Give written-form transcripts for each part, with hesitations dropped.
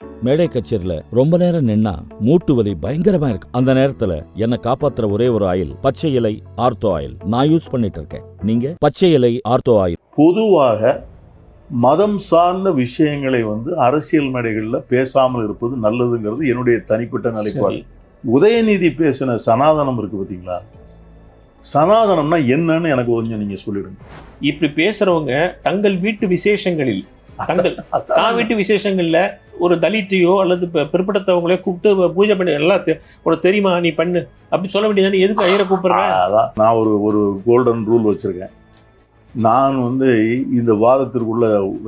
மேடை கச்சேரியில ரொம்ப நேரம் நின்னா மூட்டு வலி பயங்கரமா இருக்கு. அந்த நேரத்துல என்ன காப்பாத்துற ஒரே ஒரு ஆயில் பச்சை இலை ஆர்த்தோ ஆயில் நான் யூஸ் பண்ணிட்டு இருக்கேன். நீங்க பச்சை இலை ஆர்த்தோ ஆயில். பொதுவாக மதம் சார்ந்த விஷயங்களை அரசியல் மேடைகள்ல பேசாமல் இருப்பது நல்லதுங்கிறது என்னுடைய தனிப்பட்ட நிலைப்பாடு. உதயநிதி பேசின சனாதனம் இருக்கு பாத்தீங்களா, சனாதனம்னா என்னன்னு எனக்கு கொஞ்சம் நீங்க சொல்லிடுங்க. இப்படி பேசுறவங்க தங்கள் வீட்டு விசேஷங்களில் தான் வீட்டு விசேஷங்கள்ல ஒரு தலித்தையோ அல்லது பிற்படுத்தவங்களோ கூப்பிட்டு பூஜை பண்ணி எல்லாத்தையும் உனக்கு தெரியுமா நீ பண்ணு அப்படி சொல்ல வேண்டியதானே, எதுக்கு ஐயரை கூப்பிடுறேன்? அதான் நான் ஒரு கோல்டன் ரூல் வச்சிருக்கேன். நான் இந்த வாதத்திற்குள்ள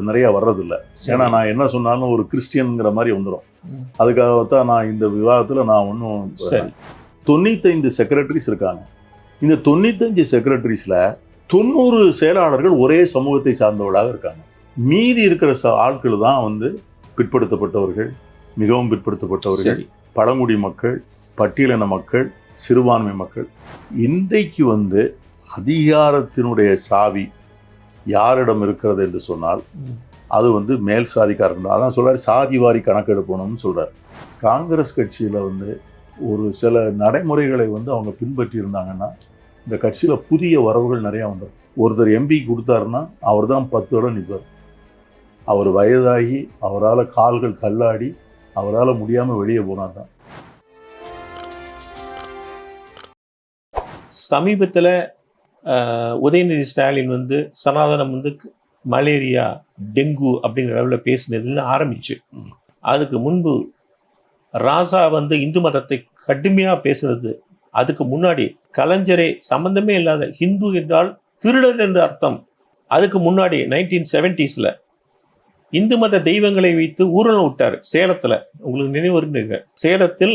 நிறைய வர்றதில்லை. ஏன்னா நான் என்ன சொன்னாலும் ஒரு கிறிஸ்டியனுங்கிற மாதிரி வந்துடும். அதுக்காகத்தான் நான் இந்த விவாதத்துல நான் ஒன்றும் 95 செக்ரட்டரிஸ் இருக்காங்க. இந்த 95 செக்ரட்டரிஸ்ல 90 செயலாளர்கள் ஒரே சமூகத்தை சார்ந்தவர்களாக இருக்காங்க. மீதி இருக்கிற ஆட்கள் தான் பிற்படுத்தப்பட்டவர்கள், மிகவும் பிற்படுத்தப்பட்டவர்கள், பழங்குடி மக்கள், பட்டியலின மக்கள், சிறுபான்மை மக்கள். இன்றைக்கு அதிகாரத்தினுடைய சாவி யாரிடம் இருக்கிறது என்று சொன்னால் அது மேல் சாதிக்காரர்கள். அதான் சொல்றாரு, சாதி வாரி கணக்கெடுப்பணும்னு சொல்றாரு. காங்கிரஸ் கட்சியில ஒரு சில நடைமுறைகளை அவங்க பின்பற்றி இருந்தாங்கன்னா இந்த கட்சியில புதிய வரவுகள் நிறைய வந்துடும். ஒருத்தர் எம்பி கொடுத்தாருன்னா அவர் தான் 10 இடம் நிற்பார். அவர் வயதாகி அவரால் கால்கள் தள்ளாடி அவரால் முடியாமல் வெளியே போனால் தான். சமீபத்தில் உதயநிதி ஸ்டாலின் சனாதனம் மலேரியா டெங்கு அப்படிங்கிற அளவில் பேசினதுல ஆரம்பிச்சு. அதுக்கு முன்பு ராசா இந்து மதத்தை கடுமையாக பேசுறது. அதுக்கு முன்னாடி கலைஞரே சம்பந்தமே இல்லாத ஹிந்து என்றால் திருடர் என்று அர்த்தம். அதுக்கு முன்னாடி 1970s இந்து மத தெய்வங்களை வைத்து ஊர்வலம் விட்டாரு சேலத்துல. உங்களுக்கு நினைவு இருக்குங்க, சேலத்தில்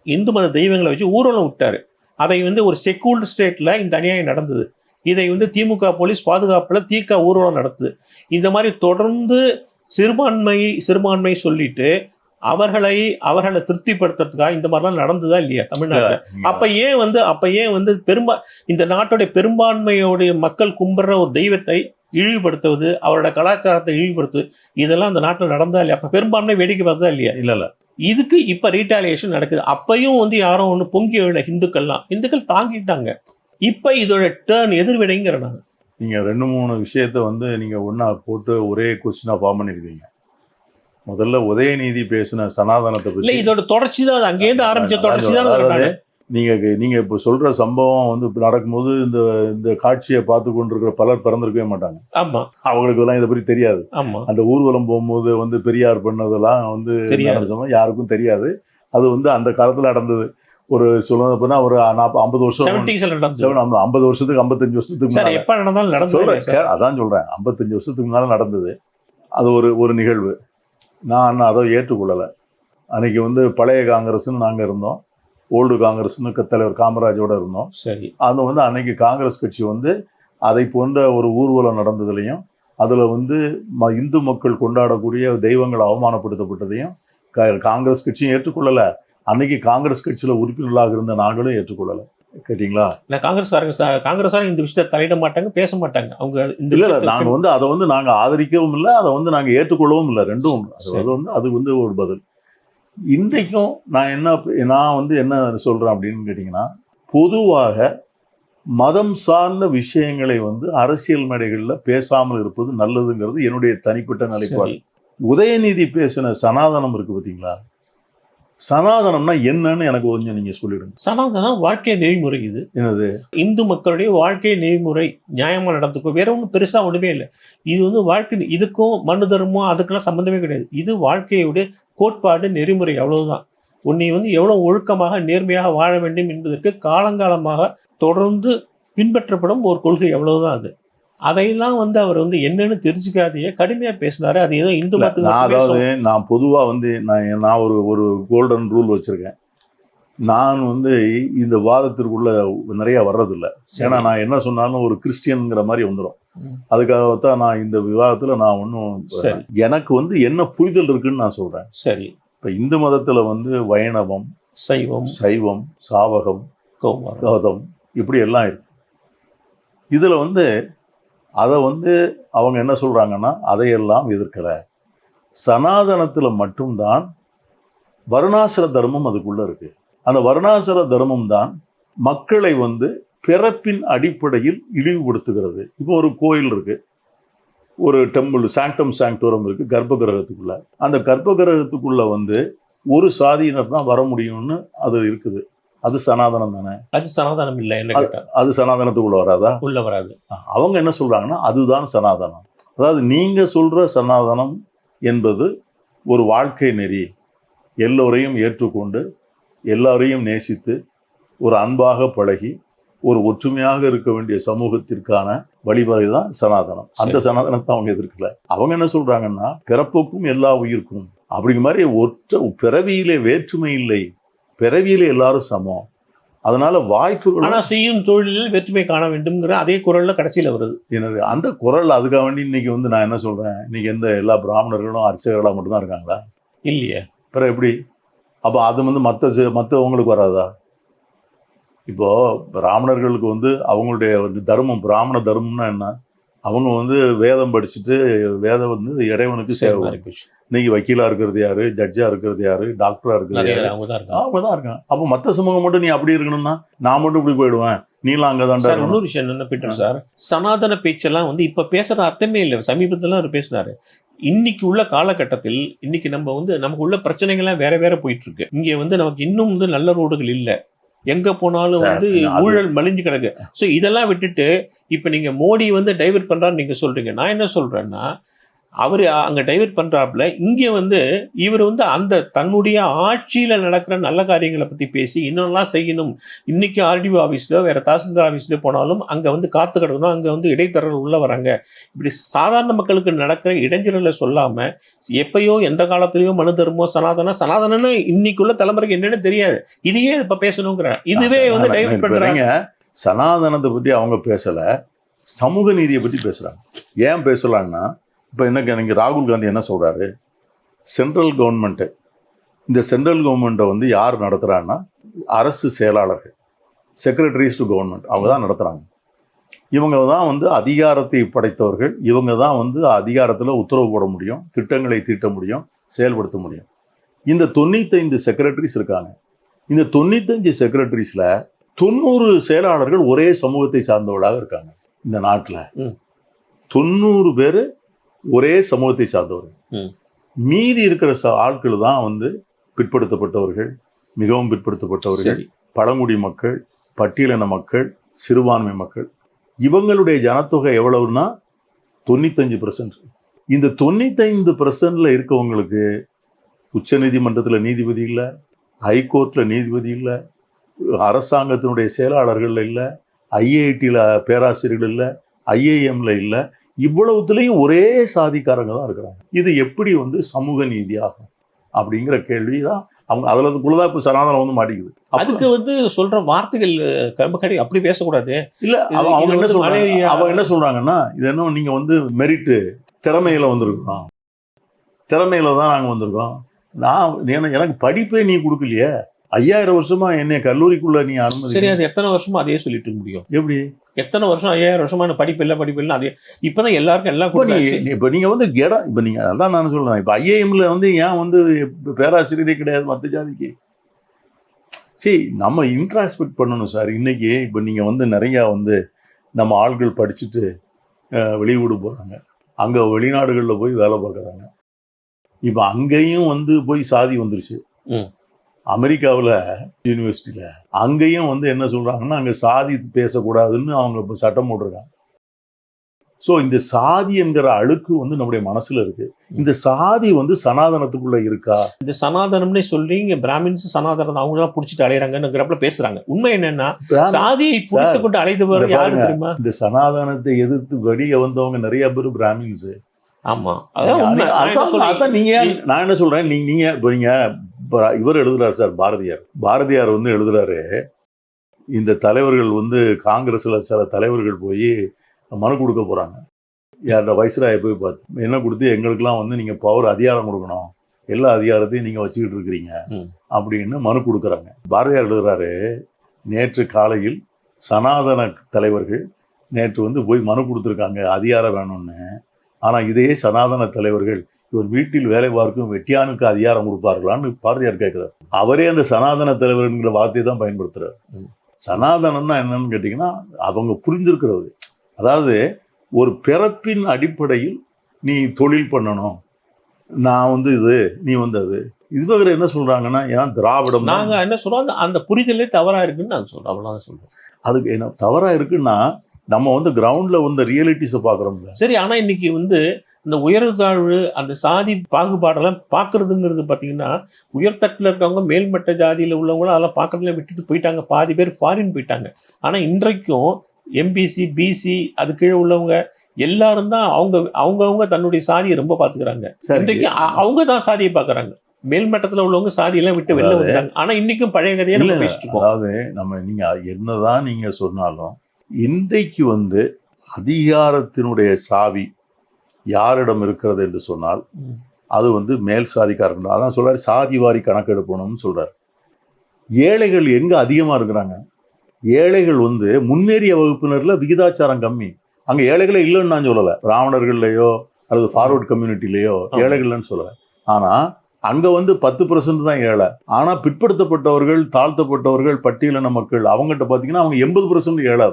இந்து மத தெய்வங்களை வச்சு ஊர்வலம் விட்டாரு. அதை ஒரு செக்யூல்டு ஸ்டேட்ல இந்த அநியாயம் நடந்தது. இதை திமுக போலீஸ் பாதுகாப்புல தீக்க ஊர்வலம் நடத்துது. இந்த மாதிரி தொடர்ந்து சிறுபான்மை சொல்லிட்டு அவர்களை திருப்திப்படுத்துறதுக்காக இந்த மாதிரிலாம் நடந்ததா இல்லையா தமிழ்நாட்டில்? அப்ப ஏன் இந்த நாட்டுடைய பெரும்பான்மையோடைய மக்கள் கும்பிடுற ஒரு தெய்வத்தை இழிவுபடுத்துவது, அவரோட கலாச்சாரத்தை இழிவுபடுத்துவது, இதெல்லாம் அந்த நாட்டில் நடந்தா இல்லையா? அப்ப பெரும்பான்மை வேடிக்கை பார்த்ததா இல்லையா? இல்ல இதுக்கு இப்ப ரீட்டாலியேஷன் நடக்குது. அப்பயும் யாரும் பொங்கி எழல. இந்துக்கள் தாங்கிட்டாங்க. இப்ப இதோட டேர்ன் எதிர்வினைங்கிற நான். நீங்க 2-3 விஷயத்த நீங்க ஒன்னா போட்டு ஒரே கொஸ்டினா ஃபார்ம் பண்ணிருக்கீங்க. முதல்ல உதயநிதி பேசின சனாதனத்தை பத்தி இதோட தொடர்ச்சி தான், அங்கேருந்து ஆரம்பிச்ச தொடர்ச்சி தான். நீங்க இப்ப சொல்ற சம்பவம் நடக்கும்போது இந்த காட்சியை பார்த்து கொண்டிருக்கிற பலர் பிறந்திருக்கவே மாட்டாங்க. ஆமா, அவங்களுக்கு எல்லாம் இதை பத்தி தெரியாது. ஆமா, அந்த ஊர்வலம் போகும்போது பெரியார் பண்ணதெல்லாம் யாருக்கும் தெரியாது. அது அந்த காலத்துல நடந்தது. ஒரு சொல்ல போனா ஒரு 50 வருஷம் 50 வருஷத்துக்கு 55 வருஷத்துக்கு முன்னாடி அதான் சொல்றேன், 55 வருஷத்துக்கு முன்னால நடந்தது. அது ஒரு நிகழ்வு. நான் அதை ஏற்றுக்கொள்ளலை. அன்னைக்கு பழைய காங்கிரஸ்ன்னு நாங்கள் இருந்தோம், ஓல்டு காங்கிரஸ்னு தலைவர் காமராஜோட இருந்தோம். சரி, அது அன்னைக்கு காங்கிரஸ் கட்சி அதை போன்ற ஒரு ஊர்வலம் நடந்ததுலையும் அதில் இந்து மக்கள் கொண்டாடக்கூடிய தெய்வங்கள் அவமானப்படுத்தப்பட்டதையும் காங்கிரஸ் கட்சியும் ஏற்றுக்கொள்ளலை. அன்னைக்கு காங்கிரஸ் கட்சியில் உறுப்பினர்களாக இருந்த நாங்களும் ஏற்றுக்கொள்ளலை. கேட்டீங்களா? காங்கிரஸ் இந்த விஷயத்தை தலையிட மாட்டாங்க, பேச மாட்டாங்க. அவங்க இல்ல நாங்க அதை நாங்க ஆதரிக்கவும் இல்லை, அதை நாங்க ஏற்றுக்கொள்ளவும் இல்லை. ரெண்டும் அது ஒரு பதில். இன்றைக்கும் நான் என்ன சொல்றேன் அப்படின்னு கேட்டீங்கன்னா, பொதுவாக மதம் சார்ந்த விஷயங்களை அரசியல் மேடைகள்ல பேசாமல் இருப்பது நல்லதுங்கிறது என்னுடைய தனிப்பட்ட நிலைப்பாடு. உதயநிதி பேசின சனாதனம் இருக்கு பாத்தீங்களா, சனாதனம்னா என்னன்னு எனக்கு கொஞ்சம் நீங்க சொல்லிடுங்க. சனாதனம் வாழ்க்கை நெறிமுறை. இது என்னது? இந்து மக்களுடைய வாழ்க்கை நெறிமுறை நியாயமா நடந்துக்கும். வேற ஒன்றும் பெருசா ஒண்ணுமே இல்லை. இது வாழ்க்கை. இதுக்கும் மனு தர்மம் அதுக்கெல்லாம் சம்பந்தமே கிடையாது. இது வாழ்க்கையுடைய கோட்பாடு, நெறிமுறை, அவ்வளவுதான். உன்னை எவ்வளவு ஒழுக்கமாக நேர்மையாக வாழ வேண்டும் என்பதற்கு காலங்காலமாக தொடர்ந்து பின்பற்றப்படும் ஒரு கொள்கை, அவ்வளவுதான். அது அதையெல்லாம் அவர் என்னன்னு தெரிஞ்சுக்காதையே கடுமையா பேசினாரு. அது ஏதோ இந்து அதாவது நான் பொதுவா நான் ஒரு கோல்டன் ரூல் வச்சிருக்கேன். நான் இந்த வாதத்திற்குள்ள நிறைய வர்றதில்லை. ஏன்னா நான் என்ன சொன்னாலும் ஒரு கிறிஸ்டியனுங்கிற மாதிரி வந்துடும். அதுக்காகத்தான் நான் இந்த விவாதத்துல நான் ஒன்றும் எனக்கு என்ன புரிதல் இருக்குன்னு நான் சொல்றேன். சரி, இப்ப இந்து மதத்துல வைணவம், சைவம், சாவகம், கௌதம் இப்படி எல்லாம் இருக்கு. இதுல அதை அவங்க என்ன சொல்றாங்கன்னா அதையெல்லாம் எதிர்க்கல. சனாதனத்துல மட்டும்தான் வருணாசிர தர்மம் அதுக்குள்ள இருக்கு. அந்த வருணாசிர தர்மம் தான் மக்களை வந்து பிறப்பின் அடிப்படையில் இழிவுபடுத்துகிறது. இப்போ ஒரு கோயில் இருக்கு, ஒரு டெம்பிள் சாங்டம் சாங்டோரம் இருக்கு கர்ப்ப கிரகத்துக்குள்ள. அந்த கர்ப்ப கிரகத்துக்குள்ள வந்து ஒரு சாதியினர் தான் வர முடியும்னு அது இருக்குது. அது சனாதனம் தானே? அது சனாதனம் இல்லை என்ன கேட்டா. அது சனாதனத்துக்குள்ள வராதா? உள்ள வராது. அவங்க என்ன சொல்றாங்கன்னா அதுதான் சனாதனம். அதாவது நீங்க சொல்ற சனாதனம் என்பது ஒரு வாழ்க்கை நெறி, எல்லோரையும் ஏற்றுக்கொண்டு எல்லாரையும் நேசித்து ஒரு அன்பாக பழகி ஒரு ஒற்றுமையாக இருக்க வேண்டிய சமூகத்திற்கான வழிமுறை தான் சனாதனம். அந்த சனாதனத்தை அவங்க எதிர்க்கல. அவங்க என்ன சொல்றாங்கன்னா பிறப்புக்கும் எல்லா உயிர்க்கும் அப்படிங்கிற மாதிரி பிறவியிலே வேற்றுமை இல்லை, பிறவியிலே எல்லாரும் சமம். அதனால வாய்ப்புகள். ஆனா செய்யும் தொழிலில் வேற்றுமை காண வேண்டும்ங்கிற அதே குரல்ல கடைசியில வருது. எனது அந்த குரல் அதுக்காக வேண்டி இன்னைக்கு வந்து நான் என்ன சொல்றேன், இன்னைக்கு எந்த எல்லா பிராமணர்களும் அர்ச்சகர்களா மட்டும்தான் இருக்காங்களா? இல்லையே. பிற எப்படி? அப்போ அது வந்து மற்றவங்களுக்கு வராதா? இப்போ பிராமணர்களுக்கு வந்து அவங்களுடைய தர்மம், பிராமண தர்மம்னா என்ன? அவங்க வந்து வேதம் படிச்சுட்டு வேதம் வந்து இறைவனுக்கு சேவை. இன்னைக்கு வக்கீலா இருக்கிறது யாரு, ஜட்ஜா இருக்கிறது யாரு, டாக்டரா இருக்கிறது யாரு? அவங்க தான் இருக்காங்க. அப்போ மற்ற சமூகம் மட்டும் நீ அப்படி இருக்கணும்னா நான் மட்டும் இப்படி போயிடுவேன், நீலாம் அங்கதான். இன்னொரு விஷயம் என்ன பீட்டர் சார், சனாதன பேச்செல்லாம் வந்து இப்ப பேசுறது அர்த்தமே இல்லை. சமீபத்துல அவர் பேசினாரு. இன்னைக்கு உள்ள காலகட்டத்தில் இன்னைக்கு நம்ம வந்து நமக்கு உள்ள பிரச்சனைகள்லாம் வேற வேற போயிட்டு இருக்கு. இங்க வந்து நமக்கு இன்னும் வந்து நல்ல ரோடுகள் இல்லை, எங்க போனாலும் வந்து ஊழல் மலிஞ்சு கிடக்கு. ஸோ இதெல்லாம் விட்டுட்டு இப்ப நீங்க மோடி வந்து டைவர்ட் பண்றான்னு நீங்க சொல்றீங்க. நான் என்ன சொல்றேன்னா அவரு அங்க டைவர்ட் பண்றாப்புல, இங்க வந்து இவர் வந்து அந்த தன்னுடைய ஆட்சியில நடக்கிற நல்ல காரியங்களை பத்தி பேசி இன்னொல்லாம் செய்யணும். இன்னைக்கு ஆர்டிஓ ஆபீஸ்ல வேற தாசில்தார் ஆபீஸ்ல போனாலும் அங்க வந்து காத்து கிடக்கணும், அங்க வந்து இடைத்தரகர் உள்ள வராங்க. இப்படி சாதாரண மக்களுக்கு நடக்கிற இடைஞ்சலை சொல்லாம எப்பயோ எந்த காலத்திலயோ மனு தர்மோ சனாதனம்னா இன்னைக்குள்ள தலைமுறைக்கு என்னன்னு தெரியாது, இதையே இப்ப பேசணுங்கிற இதுவே வந்து டைவர்ட் பண்றாங்க. சனாதனத்தை பற்றி அவங்க பேசல, சமூக நீதியை பற்றி பேசுறாங்க. ஏன் பேசலான்னா இப்போ எனக்கு ராகுல் காந்தி என்ன சொல்கிறாரு, சென்ட்ரல் கவர்மெண்ட்டு, இந்த சென்ட்ரல் கவர்மெண்ட்டை வந்து யார் நடத்துகிறான்னா அரசு செயலாளர்கள், செக்ரட்டரிஸ் டு கவர்மெண்ட், அவங்க தான் நடத்துகிறாங்க. இவங்க தான் வந்து அதிகாரத்தை படைத்தவர்கள். இவங்க தான் வந்து அதிகாரத்தில் உத்தரவு போட முடியும், திட்டங்களை தீட்ட முடியும், செயல்படுத்த முடியும். இந்த 95 செக்ரட்டரிஸ் இருக்காங்க. இந்த 95 செக்ரட்டரிஸில் 90 செயலாளர்கள் ஒரே சமூகத்தை சார்ந்தவர்களாக இருக்காங்க. இந்த நாட்டில் 90 பேர் ஒரே சமூகத்தை சார்ந்தவர்கள். மீதி இருக்கிற ஆட்கள் தான் வந்து பிற்படுத்தப்பட்டவர்கள், மிகவும் பிற்படுத்தப்பட்டவர்கள், பழங்குடி மக்கள், பட்டியலின மக்கள், சிறுபான்மை மக்கள். இவங்களுடைய ஜனத்தொகை எவ்வளவுன்னா 95%. இந்த 95%ல இருக்கவங்களுக்கு உச்ச நீதிமன்றத்தில் நீதிபதி இல்லை, ஹைகோர்ட்டில் நீதிபதி இல்லை, அரசாங்கத்தினுடைய செயலாளர்கள் இல்லை, ஐஐடியில் பேராசிரியர்கள் இல்லை, ஐஏஎம்ல இல்லை. இவ்வளவுத்துலேயும் ஒரே சாதிக்காரங்க தான் இருக்கிறாங்க. இது எப்படி வந்து சமூக நீதியாகும் அப்படிங்கிற கேள்வி தான் அவங்க அதுலக்குள்ளதான் இப்போ சனாதனம் வந்து மாட்டிக்குது. அதுக்கு வந்து சொல்ற வார்த்தைகள் கர்மக்கடி அப்படி பேசக்கூடாது. இல்ல அவங்க என்ன சொல்றாங்க, அவங்க என்ன சொல்றாங்கன்னா இது என்ன நீங்க வந்து மெரிட்டு திறமையில வந்திருக்கோம், திறமையில தான் நாங்க வந்திருக்கோம். எனக்கு படிப்பே நீ கொடுக்கலையே, 5000 வருஷமா என்னை கல்லூரிக்குள்ள நீ அனுமதி. சரி, அது எத்தனை வருஷமா அதே சொல்லிட்டு இருக்க முடியும்? எப்படி எத்தனை வருஷம் 5000 வருஷமா படிப்பு இல்லை அதே இப்பதான் எல்லாருக்கும் எல்லாம். இப்ப நீங்க வந்து இடம் இப்ப நீங்க அதான் நான் சொல்றேன். இப்ப ஐஏஎம்ல வந்து ஏன் வந்து பேராசிரியரே கிடையாது மற்ற ஜாதிக்கு? சரி, நம்ம இன்ட்ராஸ்பெக்ட் பண்ணணும் சார். இன்னைக்கு இப்ப நீங்க வந்து நிறைய வந்து நம்ம ஆள்கள் படிச்சுட்டு வெளியூடு போறாங்க, அங்க வெளிநாடுகளில் போய் வேலை பார்க்குறாங்க. இப்ப அங்கேயும் வந்து போய் சாதி வந்துருச்சு. அமெரிக்காவில் யூனிவர்சிட்டியில் அங்கேயும் வந்து என்ன சொல்கிறாங்கன்னா அங்கே சாதி பேசக்கூடாதுன்னு அவங்க இப்போ சட்டம் போட்டிருக்காங்க. ஸோ இந்த சாதி என்கிற அழுக்கு வந்து நம்முடைய மனசுல இருக்கு. இந்த சாதி வந்து சனாதனத்துக்குள்ள இருக்கா? இந்த சனாதனம்னே சொல்றீங்க, பிராமின்ஸ் சனாதனம் அவங்க தான் பிடிச்சிட்டு அலையறாங்கிறப்ப பேசுறாங்க. உண்மை என்னன்னா சாதியை பிடித்து கொண்டு அலைந்தவர் யாரு தெரியுமா? இந்த சனாதனத்தை எதிர்த்து வெளியே வந்தவங்க நிறைய பேர் பிராமின்ஸ். ஆமா, அதான் நீங்க. நான் என்ன சொல்றேன், நீங்க இவர் எழுதுறாரு சார், பாரதியார் வந்து எழுதுறாரு, இந்த தலைவர்கள் வந்து காங்கிரஸ்ல சில தலைவர்கள் போய் மனு கொடுக்க போறாங்க. யாரோட வைஸ்ராயை போய் பார்த்து என்ன கொடுத்து எங்களுக்கெல்லாம் வந்து நீங்க பவர் அதிகாரம் கொடுக்கணும், எல்லா அதிகாரத்தையும் நீங்க வச்சுக்கிட்டு இருக்கிறீங்க அப்படின்னு மனு கொடுக்குறாங்க. பாரதியார் எழுதுறாரு, நேற்று காலையில் சனாதன தலைவர்கள் நேற்று வந்து போய் மனு கொடுத்துருக்காங்க அதிகாரம் வேணும்னு. ஆனால் இதே சனாதன தலைவர்கள் இவர் வீட்டில் வேலை பார்க்கும் வெட்டியானுக்கு அதிகாரம் கொடுப்பார்களான்னு பாரதியார் கேட்கிறார். அவரே அந்த சனாதன தலைவர்ங்கிற வார்த்தையை தான் பயன்படுத்துறாரு. சனாதனம்னா என்னன்னு கேட்டீங்கன்னா அவங்க புரிஞ்சிருக்கிறது, அதாவது ஒரு பிறப்பின் அடிப்படையில் நீ தொழில் பண்ணணும், நான் வந்து இது நீ வந்து அது. இதுவரை என்ன சொல்றாங்கன்னா ஏன் திராவிடம் நாங்க என்ன சொல்றோம், அந்த புரிதலே தவறா இருக்குன்னு நாங்க சொல்றோம். அவ்வளவுதான் சொல்றோம். அதுக்கு என்ன தவறா இருக்குன்னா நம்ம வந்து கிரவுண்ட்ல வந்து ரியாலிட்டிஸை பாக்குறோம்ல. சரி, ஆனா இன்னைக்கு வந்து இந்த உயர்வு தாழ்வு அந்த சாதி பாகுபாடெல்லாம் பாக்குறதுங்கிறது பாத்தீங்கன்னா உயர்தட்டுல இருக்கவங்க மேல்மட்ட ஜாதியில உள்ளவங்களும் அதெல்லாம் பாக்குறதுல விட்டுட்டு போயிட்டாங்க. பாதி பேர் ஃபாரின் போயிட்டாங்க. ஆனா இன்றைக்கும் எம்பிசி பிசி அது கீழே உள்ளவங்க எல்லாரும் தான் அவங்கவுங்க தன்னுடைய சாதியை ரொம்ப பாத்துக்கிறாங்க. இன்றைக்கு அவங்க தான் சாதியை பாக்குறாங்க. மேல்மட்டத்துல உள்ளவங்க சாதியெல்லாம் விட்டு வெளில வந்துட்டாங்க. ஆனா இன்னைக்கும் பழைய கதையை நம்ம பேசிட்டு இருக்கோம். அதாவது நம்ம நீங்க என்னதான் நீங்க சொன்னாலும் இன்றைக்கு வந்து அதிகாரத்தினுடைய சாவி யாரிடம் இருக்கிறது என்று சொன்னால் அது வந்து மேல் சாதிக்காரர்கள். அதான் சொல்றாரு சாதி வாரி கணக்கெடுப்பணும்னு சொல்றாரு. ஏழைகள் எங்க அதிகமா இருக்கிறாங்க? ஏழைகள் வந்து முன்னேறிய வகுப்பினர்ல விகிதாச்சாரம் கம்மி. அங்க ஏழைகளே இல்லைன்னு நான் சொல்லலை, பிராமணர்கள்லையோ அல்லது ஃபார்வர்ட் கம்யூனிட்டிலேயோ ஏழைகள்னு சொல்லலை. ஆனா அங்க வந்து 10% தான் ஏழை. ஆனா பிற்படுத்தப்பட்டவர்கள், தாழ்த்தப்பட்டவர்கள், பட்டியலின மக்கள் அவங்ககிட்ட பாத்தீங்கன்னா அவங்க 80% ஏழை.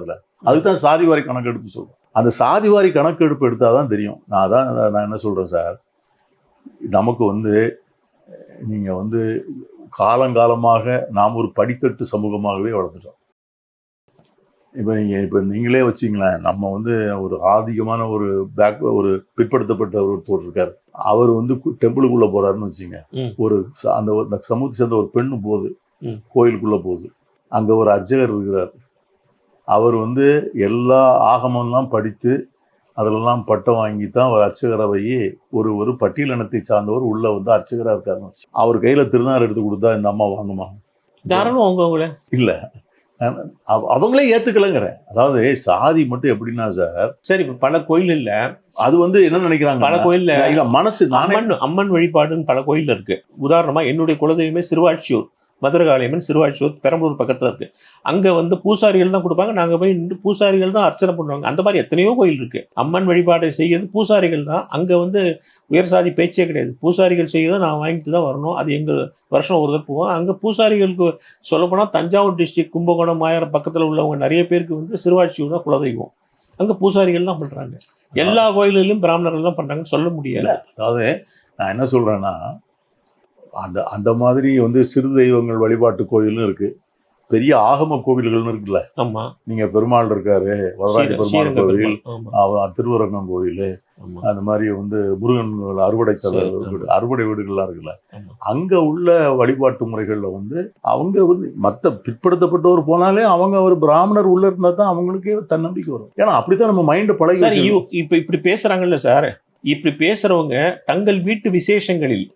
அதுதான் சாதிவாரி கணக்கெடுப்பு சொல்றோம். அந்த சாதிவாரி கணக்கெடுப்பு எடுத்தாதான் தெரியும். நான் என்ன சொல்றேன் சார், நமக்கு வந்து நீங்க வந்து காலங்காலமாக நாம் ஒரு படித்தட்டு சமூகமாகவே வளர்ந்துட்டோம். இப்போ நீங்களே வச்சிங்களேன், நம்ம வந்து ஒரு அதிகமான ஒரு பிற்படுத்தப்பட்ட ஒருத்தர் இருக்காரு. அவர் வந்து டெம்பிளுக்குள்ள போறாருன்னு வச்சுங்க, அந்த சமூகத்தை சேர்ந்த ஒரு பெண்ணு போகுது, கோயிலுக்குள்ள போகுது. அங்க ஒரு அர்ச்சகர் இருக்கிறார். அவர் வந்து எல்லா ஆகமெல்லாம் படித்து அதிலெல்லாம் பட்டம் வாங்கி தான் ஒரு அர்ச்சகரை ஒரு பட்டியலினத்தை சார்ந்தவர் உள்ள வந்து அர்ச்சகராக இருக்காருன்னு வச்சு, அவர் கையில திருநாறு எடுத்து கொடுத்தா இந்த அம்மா வாங்குமா? தாராளம் அவங்கள இல்ல, அவங்களே ஏத்துக்கலங்கிறேன். அதாவது சாதி மட்டும் எப்படின்னா சார், சரி பல கோயில் இல்ல, அது வந்து என்ன நினைக்கிறாங்க, பல கோயில்ல இல்ல மனசு அம்மன் வழிபாடுன்னு பல கோயில் இருக்கு. உதாரணமா என்னுடைய குலதெய்வமே சிறுவாட்சியூர் மதுரகாளியம்மன், சிறுவாட்சியூர் பெரம்பலூர் பக்கத்துல இருக்கு. அங்க வந்து பூசாரிகள் தான் கொடுப்பாங்க. நாங்க போய் நின்று பூசாரிகள் தான் அர்ச்சனை பண்ணுவாங்க. அந்த மாதிரி எத்தனையோ கோயில் இருக்கு. அம்மன் வழிபாடை செய்யறது பூசாரிகள் தான். அங்க வந்து உயர் சாதி பேச்சே கிடையாது. பூசாரிகள் செய்யறதை நான் வாங்கிட்டு தான் வரணும். அது எங்க வருஷம் ஒரு தடவை போவோம். அங்க பூசாரிகளுக்கு சொல்லப்போனா தஞ்சாவூர் டிஸ்ட்ரிக்ட், கும்பகோணம், மாயாரம் பக்கத்துல உள்ளவங்க நிறைய பேருக்கு வந்து சிறுவாட்சியூர் தான் குலதெய்வம். அங்க பூசாரிகள் தான் பண்றாங்க. எல்லா கோயில்களிலும் பிராமணர்கள் தான் பண்றாங்கன்னு சொல்ல முடியல. அதாவது நான் என்ன சொல்றேன்னா, அந்த மாதிரி வந்து சிறு தெய்வங்கள் வழிபாட்டு கோயிலும் இருக்கு, பெரிய ஆகம கோவில்கள்னு இருக்குல்ல. ஆமா, நீங்க பெருமாள் இருக்காரு, வரலாறு பெருமாள் கோவில், திருவரங்கம் கோயில், அந்த மாதிரி வந்து முருகன் அறுவடை வீடுகள்லாம் இருக்குல்ல. அங்க உள்ள வழிபாட்டு முறைகள்ல வந்து அவங்க வந்து மற்ற பிற்படுத்தப்பட்டவர் போனாலே அவங்க ஒரு பிராமணர் உள்ள இருந்தா தான் அவங்களுக்கே தன்னம்பிக்கை வரும். ஏன்னா அப்படித்தான் நம்ம மைண்ட் பழகி. இப்ப இப்படி பேசுறாங்கல்ல சார், இப்படி பேசுறவங்க தங்கள் வீட்டு விசேஷங்களில்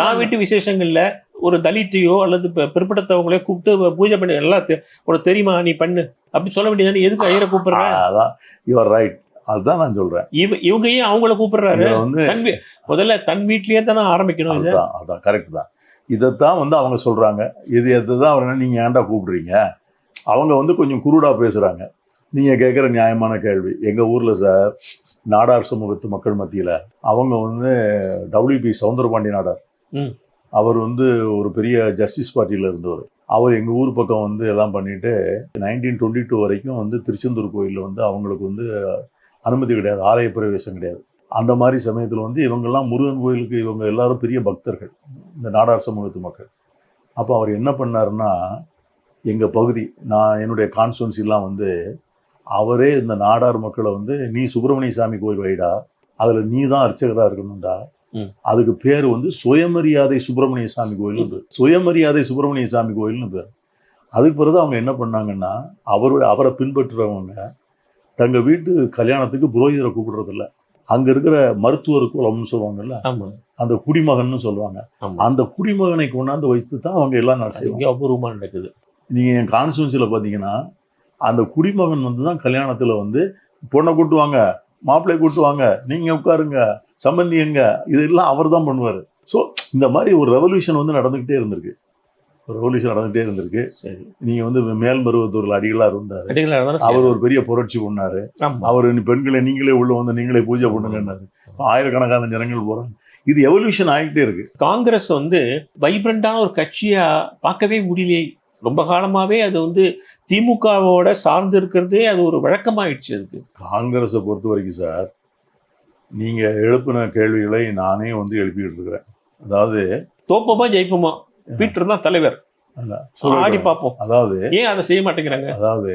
தான் வீட்டு விசேஷங்கள்ல ஒரு தலித்தையோ அல்லது பிற்படுத்தவங்களே கூப்பிட்டு பூஜை பண்ணி எல்லாத்தையும் உனக்கு தெரியுமா நீ பண்ணு அப்படி சொல்ல வேண்டியதானே. எதுக்கு ஐயரை கூப்பிடுறேன்? அதான் யுவர் ரைட், அதுதான் நான் சொல்றேன். இவங்க ஏன் அவங்கள கூப்பிடுறாரு? முதல்ல தன் வீட்லயே தானே ஆரம்பிக்கணும். அதான் கரெக்ட் தான். இதைத்தான் வந்து அவங்க சொல்றாங்க. இதுதான் அவங்க நீங்க ஏன்டா கூப்பிடுறீங்க? அவங்க வந்து கொஞ்சம் குருடா பேசுறாங்க. நீங்க கேட்குற நியாயமான கேள்வி. எங்க ஊர்ல சார் நாடார் சமூகத்து மக்கள் மத்தியில அவங்க வந்து WP சவுந்தரபாண்டி நாடார், அவர் வந்து ஒரு பெரிய ஜஸ்டிஸ் பார்ட்டியில இருந்தவர். அவர் எங்க ஊர் பக்கம் வந்து எல்லாம் பண்ணிட்டு 1922 வரைக்கும் வந்து திருச்செந்தூர் கோயிலில் வந்து அவங்களுக்கு வந்து அனுமதி கிடையாது, ஆலய பிரவேசம் கிடையாது. அந்த மாதிரி சமயத்தில் வந்து இவங்கெல்லாம் முருகன் கோயிலுக்கு இவங்க எல்லாரும் பெரிய பக்தர்கள், இந்த நாடார் சமூகத்து மக்கள். அப்போ அவர் என்ன பண்ணாருன்னா, எங்கள் பகுதி என்னுடைய கான்ஸ்டுவன்சிலாம் வந்து அவரே இந்த நாடார் மக்களை வந்து நீ சுப்பிரமணிய சாமி கோயில் வைடா, அதில் நீ தான் அர்ச்சகராக இருக்கணும்டா, அதுக்கு பேர் வந்து சுயமரியாதை சுப்பிரமணிய சாமி கோயில், சுயமரியாதை சுப்பிரமணிய சாமி கோயில்னு பேர். அதுக்கு பிறகு அவங்க என்ன பண்ணாங்கன்னா, அவரை பின்பற்றுறவங்க தங்கள் வீட்டு கல்யாணத்துக்கு புரோகிதரை கூப்பிடுறதில்ல, அங்கே இருக்கிற மருத்துவர் குலம்னு சொல்லுவாங்கல்ல, அந்த குடிமகன்னு சொல்லுவாங்க, அந்த குடிமகனை கொண்டாந்து வைத்து தான் அவங்க எல்லாம் நடத்துவாங்க. அபூர்வமாக நடக்குது. நீங்கள் என் கான்ஸ்டுவன்சியில் பார்த்தீங்கன்னா அந்த குடிமகன் வந்து தான் கல்யாணத்தில் வந்து பொண்ணை கூட்டுவாங்க, மாப்பிள்ளை கூட்டுவாங்க, நீங்கள் உட்காருங்க, சம்பந்தி எங்க, இதெல்லாம் அவர் தான் பண்ணுவார். ஸோ இந்த மாதிரி ஒரு ரெவல்யூஷன் வந்து நடந்துக்கிட்டே இருந்திருக்கு. சரி, நீங்கள் வந்து மேல்மருவத்தூரில் அடிகளார் இருந்தார், அவர் ஒரு பெரிய புரட்சி பண்ணாரு. அவர் பெண்களை நீங்களே உள்ள வந்து நீங்களே பூஜை பண்ணுங்கன்னாரு. ஆயிரக்கணக்கான ஜனங்கள் போறாங்க. இது எவல்யூஷன் ஆகிட்டே இருக்கு. காங்கிரஸ் வந்து வைப்ரண்டான ஒரு கட்சியா பார்க்கவே முடியலையே. ரொம்ப காலமாவே அது வந்து திமுகவோட சார்ந்து இருக்கிறதே அது ஒரு வழக்கமாயிடுச்சு. அதுக்கு காங்கிரஸை பொறுத்த வரைக்கும் சார், நீங்க எழுப்பின கேள்விகளை நானே வந்து எழுப்பிட்டு இருக்கிறேன். அதாவது தோப்போமா ஜெயிப்போமா, பீட்டர் தான் தலைவர், ஆடி பார்ப்போம். அதாவது ஏன் அதை செய்ய மாட்டேங்கிறாங்க? அதாவது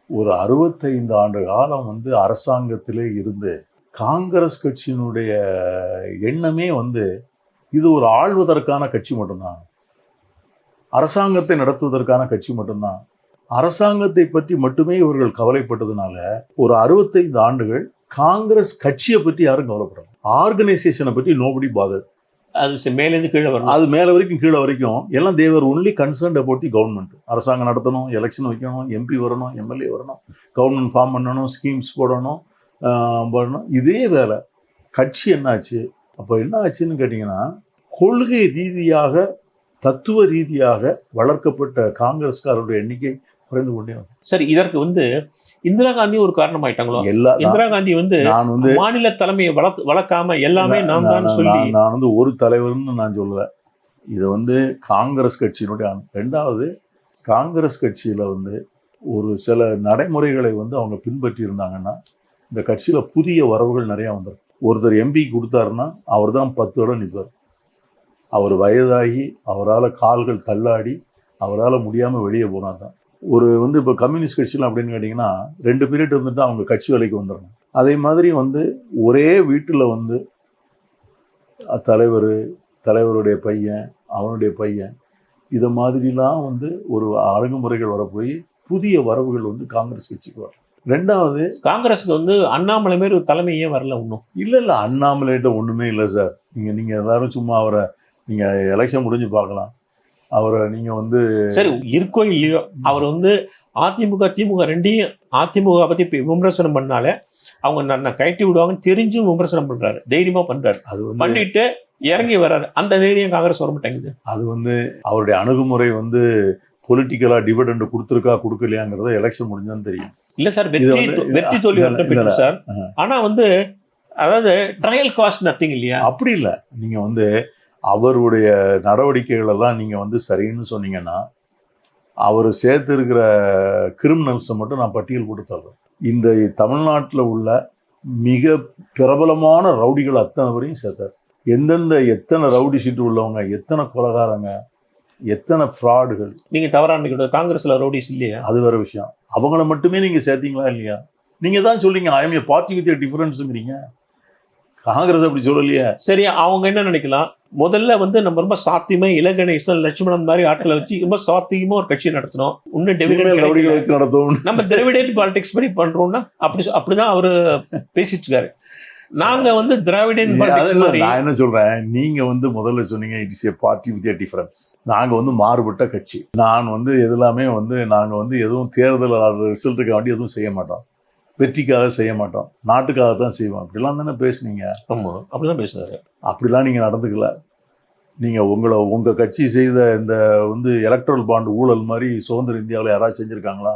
ஒரு 65 ஆண்டு காலம் வந்து அரசாங்கத்திலே இருந்து காங்கிரஸ் கட்சியினுடைய எண்ணமே வந்து இது ஒரு ஆள்வதற்கான கட்சி மட்டும்தான், அரசாங்கத்தை நடத்துவதற்கான கட்சி மட்டும்தான். அரசாங்கத்தை பற்றி மட்டுமே இவர்கள் கவலைப்பட்டதுனால ஒரு 65 ஆண்டுகள் காங்கிரஸ் கட்சியை பற்றி யாரும் கவலைப்படல. ஆர்கனைசேஷனை பற்றி நோபடி பாதர். அது மேலேருந்து கீழே வரணும், அது மேலே வரைக்கும் கீழே வரைக்கும் எல்லாம் Thevar only concerned about the government. அரசாங்கம் நடத்தணும், எலெக்ஷன் வைக்கணும், எம்பி வரணும், எம்எல்ஏ வரணும், கவர்மெண்ட் ஃபார்ம் பண்ணணும், ஸ்கீம்ஸ் போடணும். இதே வேலை. கட்சி என்னாச்சு? அப்போ என்ன ஆச்சுன்னு கேட்டிங்கன்னா, கொள்கை ரீதியாக தத்துவ ரீதியாக வளர்க்கப்பட்ட காங்கிரஸ்காரருடைய எண்ணிக்கை குறைந்து கொண்டே வரும். சரி, இதற்கு வந்து இந்திரா காந்தி ஒரு காரணம் ஆயிட்டாங்களோ? இந்திரா காந்தி வந்து நான் வந்து மாநில தலைமையை வளர்க்காம எல்லாமே நான் தான் சொல்லி நான் வந்து ஒரு தலைவர்னு நான் சொல்லல. இது வந்து காங்கிரஸ் கட்சியினுடைய. ரெண்டாவது, காங்கிரஸ் கட்சியில வந்து ஒரு சில நடைமுறைகளை வந்து அவங்க பின்பற்றி இருந்தாங்கன்னா இந்த கட்சியில புதிய வரவுகள் நிறைய வந்துடும். ஒருத்தர் எம்பி கொடுத்தாருன்னா அவர் தான் 10 இடம் நிற்பார். அவர் வயதாகி அவரால் கால்கள் தள்ளாடி அவரால் முடியாமல் வெளியே போனால் தான். ஒரு வந்து இப்போ கம்யூனிஸ்ட் கட்சியில் அப்படின்னு கேட்டிங்கன்னா 2 பீரியட் இருந்துட்டு அவங்க கட்சி வேலைக்கு வந்துடணும். அதே மாதிரி வந்து ஒரே வீட்டில் வந்து தலைவருடைய பையன், அவனுடைய பையன், இதை மாதிரிலாம் வந்து ஒரு அணுகுமுறைகள் வரப்போய் புதிய வரவுகள் வந்து காங்கிரஸ் கட்சிக்கு வரும். ரெண்டாவது, காங்கிரஸுக்கு வந்து அண்ணாமலை மாரி ஒரு தலைமையே வரல ஒன்றும். இல்லை அண்ணாமலைகிட்ட ஒன்றுமே இல்லை சார். நீங்கள் எல்லாரும் சும்மா அவரை நீங்கள் எலெக்ஷன் முடிஞ்சு பார்க்கலாம். அவரை நீங்கள் வந்து சரி இருக்கோ இல்லையோ, அவர் வந்து அதிமுக திமுக ரெண்டையும் அதிமுக பற்றி விமர்சனம் பண்ணாலே அவங்க நான் கட்டி விடுவாங்கன்னு தெரிஞ்சும் விமர்சனம் பண்ணுறாரு, தைரியமாக பண்ணுறாரு. அது வந்து பண்ணிட்டு இறங்கி வர்றாரு. அந்த தைரியம் காங்கிரஸ் வர மாட்டேங்குது. அது வந்து அவருடைய அணுகுமுறை வந்து பொலிட்டிக்கலாக டிவிடெண்ட் கொடுத்துருக்கா கொடுக்கலையாங்கிறத எலெக்ஷன் முடிஞ்சான்னு தெரியும். இல்லை சார், வெற்றி தோல்வி வரட்டும் சார். ஆனால் வந்து அதாவது ட்ரையல் காஸ்ட் நத்திங் இல்லையா? அப்படி இல்லை. நீங்கள் வந்து அவருடைய நடவடிக்கைகள் எல்லாம் நீங்கள் வந்து சரின்னு சொன்னீங்கன்னா அவர் சேர்த்து இருக்கிற கிரிமினல்ஸை மட்டும் நான் பட்டியல் போட்டு தர்றேன். இந்த தமிழ்நாட்டில் உள்ள மிக பிரபலமான ரவுடிகள் அத்தனை வரையும் சேர்த்தார். எத்தனை ரவுடி சீட்டு உள்ளவங்க, எத்தனை கொலைகாரங்க, எத்தனை ஃப்ராடுகள். நீங்கள் தவறான காங்கிரஸில் ரவுடிஸ் இல்லையா? அது வேற விஷயம். அவங்கள மட்டுமே நீங்கள் சேர்த்தீங்களா இல்லையா? நீங்கள் தான் சொல்லிங்க I am a party with a டிஃபரன்ஸுங்கிறீங்க. காங்கிரஸ் அப்படி சொல்லலையே. சரி, அவங்க என்ன நினைக்கலாம், முதல்ல வந்து நம்ம ரொம்ப சாத்தியமா இலகணேசன் லட்சுமணன் மாதிரி ஆட்களை வச்சு ரொம்ப சாத்தியமா ஒரு கட்சி நடத்தணும், இன்னும் வச்சு நடத்தும், நம்ம திராவிடன் பாலிடிக்ஸ் படி பண்றோம்னா அப்படிதான் அவரு பேசிட்டு இருக்காரு. நாங்க வந்து திராவிடன் பாலிடிக்ஸ் மாதிரி. நான் என்ன சொல்றேன், நீங்க வந்து முதல்ல சொன்னீங்க it is a party with A difference. நாங்க வந்து மாறுபட்ட கட்சி. நான் வந்து எல்லாமே வந்து நாங்க வந்து எதுவும் தேர்தல் ரிசல்ட்டுக்கு வேண்டி எதுவும் செய்ய மாட்டோம், வெற்றிக்காக செய்ய மாட்டோம், நாட்டுக்காக தான் செய்வோம். அப்படிலாம் தானே பேசுனீங்க? ஆமாம், அப்படிதான் பேசுனாரு. அப்படிலாம் நீங்கள் நடந்துக்கல. நீங்கள் உங்கள் கட்சி செய்த இந்த வந்து எலக்ட்ரல் பாண்ட் ஊழல் மாதிரி சுதந்திர இந்தியாவில் யாராவது செஞ்சுருக்காங்களா?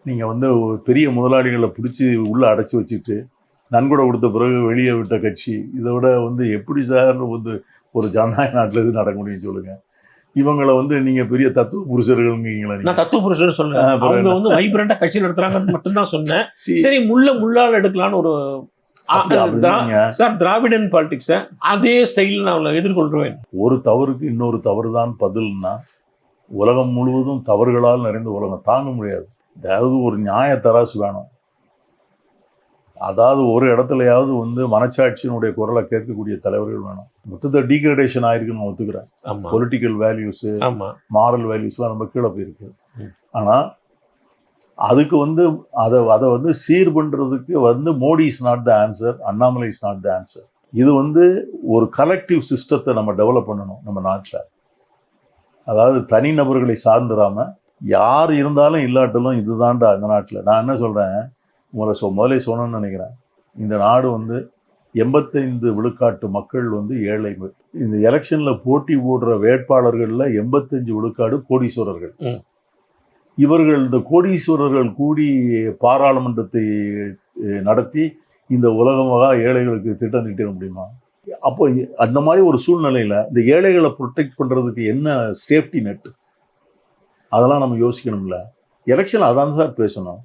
நீங்கள் வந்து பெரிய முதலாளிகளை பிடிச்சி உள்ளே அடைச்சி வச்சுட்டு நன்கொடை கொடுத்த பிறகு வெளியே விட்ட கட்சி. இதோட வந்து எப்படி சார் வந்து ஒரு ஜனநாயக நாட்டில் இது நடக்க முடியும் சொல்லுங்கள்? இவங்களை வந்து நீங்க பெரிய தத்துவ புருஷர்கள்ங்கீங்களா? நான் தத்துவ புருஷர் சொல்ல, அவங்க வந்து வைப்ரண்டா கட்சி நடத்துறாங்கன்னு மட்டும் தான் சொன்னேன். சரி, முள்ளால் எடுக்கலான்னு ஒரு சார் திராவிடன் பாலிடிக்ஸை அதே ஸ்டைலில் நான் எதிர்கொள்றேன். ஒரு தவறுக்கு இன்னொரு தவறு தான் பதில்னா உலகம் முழுவதும் தவறுகளால் நிறைந்த உலகம் தாங்க முடியாது. அதாவது ஒரு நியாய தராசு வேணும். அதாவது ஒரு இடத்துலயாவது வந்து மனச்சாட்சியினுடைய குரலை கேட்கக்கூடிய தலைவர்கள் வேணும். மொத்தத்தை டீக்ரடேஷன் ஆயிருக்குன்னு நான் ஒத்துக்கிறேன். பொலிட்டிக்கல் வேல்யூஸ், மாரல் வேல்யூஸ்லாம் ரொம்ப கீழே போயிருக்கு. ஆனால் அதுக்கு வந்து அதை வந்து சீர் பண்ணுறதுக்கு வந்து Modi is not the answer, Annamalai is not the answer. இது வந்து ஒரு கலெக்டிவ் சிஸ்டத்தை நம்ம டெவலப் பண்ணணும் நம்ம நாட்டில். அதாவது தனிநபர்களை சார்ந்துடாமல் யார் இருந்தாலும் இல்லாட்டலும் இதுதான்டா இந்த நாட்டில். நான் என்ன சொல்கிறேன், முதலே சொன்னேன்னு நினைக்கிறேன், இந்த நாடு வந்து 85 விழுக்காட்டு மக்கள் வந்து ஏழை. இந்த எலெக்ஷனில் போட்டி போடுற வேட்பாளர்களில் 85 விழுக்காடு கோடீஸ்வரர்கள். இவர்கள் இந்த கோடீஸ்வரர்கள் கூடி பாராளுமன்றத்தை நடத்தி இந்த உலகமாக ஏழைகளுக்கு திட்டம் தீட்டிட முடியுமா? அப்போ அந்த மாதிரி ஒரு சூழ்நிலையில இந்த ஏழைகளை ப்ரொடெக்ட் பண்றதுக்கு என்ன சேஃப்டி நெட், அதெல்லாம் நம்ம யோசிக்கணும்ல. எலெக்ஷன் அதான் சார் பேசணும்.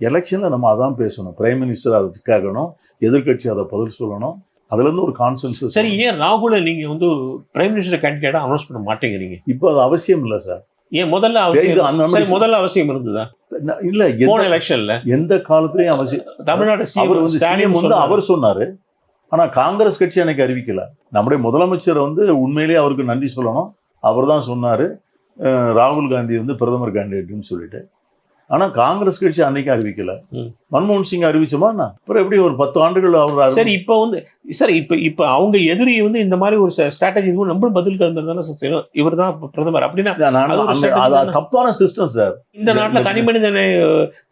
எலெக்ஷன்ல நம்ம அதான் பேசணும். பிரைம் மினிஸ்டர் அதை கேட்கணும், எதிர்கட்சி அதை பதில் சொல்லணும். அதுல இருந்து ஒரு கான்சென்சஸ். சரி, ஏன் ராகுல நீங்க வந்து பிரைம் மினிஸ்டர் கேண்டிடேட்டா அனௌன்ஸ் பண்ண மாட்டேங்கிறீங்க? இப்போ அது அவசியம் இல்லை சார். ஏன் முதல்ல அவசியம் இருந்ததா? இல்ல, போன எலெக்ஷன்ல எந்த காலத்திலயும் அவசியம். தமிழ்நாடு அவர் வந்து ஸ்டாலின் வந்து அவர் சொன்னாரு. ஆனா காங்கிரஸ் கட்சி எனக்கு அறிவிக்கல. நம்முடைய முதலமைச்சர் வந்து உண்மையிலேயே அவருக்கு நன்றி சொல்லணும். அவர் தான் சொன்னாரு ராகுல் காந்தி வந்து பிரதமர் கேண்டிடேட்னு சொல்லிட்டு. ஆனா காங்கிரஸ் கட்சி அன்னைக்கு அறிவிக்கல. மன்மோகன் சிங் அறிவிச்சோமா? அப்புறம் எப்படி ஒரு 10 ஆண்டுகள் அவர். சரி, இப்போ வந்து சரி இப்ப அவங்க எதிரி வந்து இந்த மாதிரி ஒரு ஸ்ட்ராட்டஜி நம்மளும் பதிலுக்கு தானே செய்யணும். இவர் தான் பிரதமர் அப்படின்னா தப்பான சிஸ்டம் சார். இந்த நாட்டுல தனி மனிதனை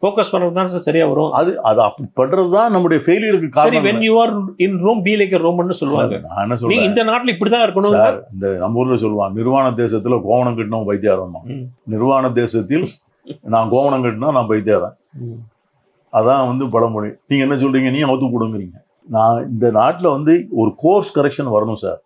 ஃபோக்கஸ் பண்றது தான் சார் சரியா வரும். அது அப்படி பண்றதுதான் நம்முடைய ஃபெயிலியருக்கு காரணம். when you are in Rome be like a Roman சொல்லுவாங்க. நான் என்ன சொல்றேன், இந்த நாட்டுல இப்படிதான் இருக்கணும். இந்த நம்ம ஊர்ல சொல்லுவாங்க, நிர்வாண தேசத்துல கோவணம் கட்டினோம் வைத்தியாரமா. நிர்வாண தேசத்தில் நான் கோவணம் கட்டினா நான் பைத்தியாரன். அதான் வந்து பழமொழி. நீங்க என்ன சொல்றீங்க, நீ அவுத்து கொடுங்குறீங்க. நான் இந்த நாட்டில் வந்து ஒரு கோர்ஸ் கரெக்ஷன் வரணும் சார்.